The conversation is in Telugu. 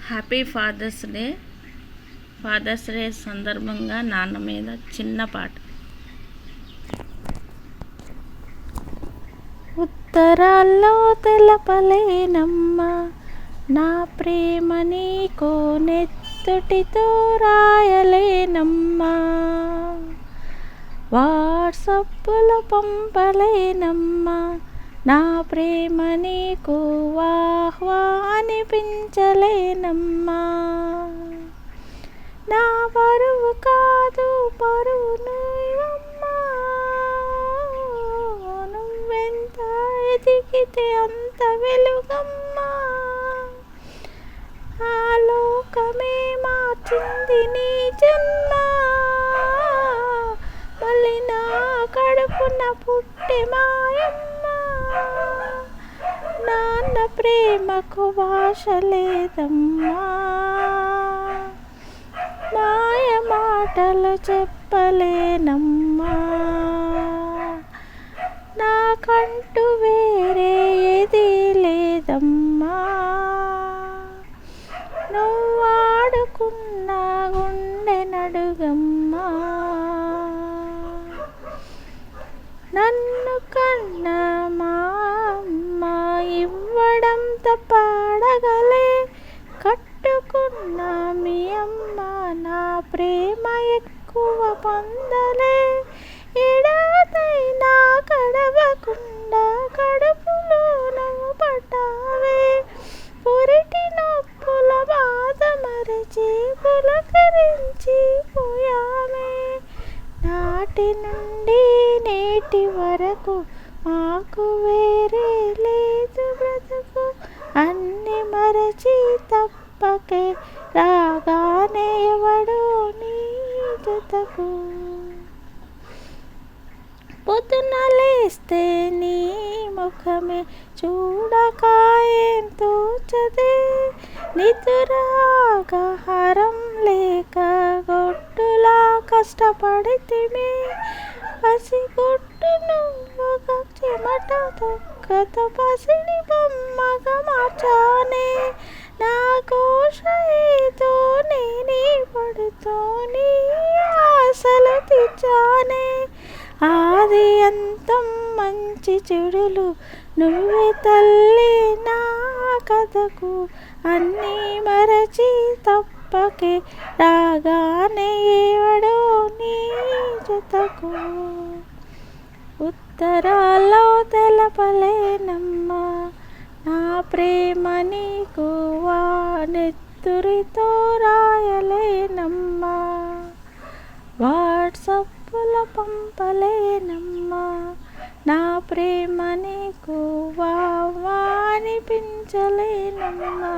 హ్యాపీ ఫాదర్స్ డే సందర్భంగా నాన్న మీద చిన్న పాట. ఉత్తరాల్లో తెలపలేనమ్మా నా ప్రేమ నీకో, నెత్తుటితో రాయలేనమ్మా, వాట్సప్పులో పంపలేనమ్మా నా ప్రేమ నీకు, అనిపించలేనమ్మా. నా పరువు కాదు పరువు నువ్వమ్మా, నువ్వెంత ఎదిగితే అంత వెలుగమ్మా. ఆ లోకమే మార్చింది నీ జన్మ, మళ్ళీ నా కడుపున పుట్టే మాయమ్మ. నాన్న ప్రేమకు భాష లేదమ్మా, మాయ మాటలు చెప్పలేనమ్మా. నాకంటూ వేరే ఏది లేదమ్మా, నువ్వాడుకున్న గుండె నడుగమ్మా. నన్ను కన్న మా అమ్మ ఇవ్వడం తప్పడగలే, కట్టుకున్న మీ అమ్మ నా ప్రేమ ఎక్కువ పొందలే. ఎడాతైనా కడవకుండా కడుపులో నువ్వు పడ్డావే, పురిటి నొప్పుల బాధ మరచి పులకరించి పోయామే. నాటి నుండి నేటి వరకు మాకు వేరే లేదు బ్రతుకు, అన్ని మరచి తప్పకే రాగానే ఎవడు నీ జతకు. పొద్దున లేస్తే నీ ముఖమే చూడక ఏం తోచదే, నిద్రాగాహారం లేక గొడ్డులా కష్టపడితిమి. పసిగుడ్డు నువ్వుగా చెమట తొక్కతో పసిడి బొమ్మగా మార్చానే. నా కోశ ఏదో నేనే పడుతో నీ ఆశలు తీర్చానే. ఆది అంతం మంచి చెడులు నువ్వే తల్లి నా కథకు, అన్నీ మరచి తప్పకే రాగానే ఎవడో నీ జతకు. ఉత్తరాల్లో తెలపలేనమ్మా నా ప్రేమ నీకు, నెత్తురితో రాయలేనమ్మా, వాట్సప్పులో పంపలేనమ్మా నా ప్రేమ నీకు, అనిపించలేనమ్మా.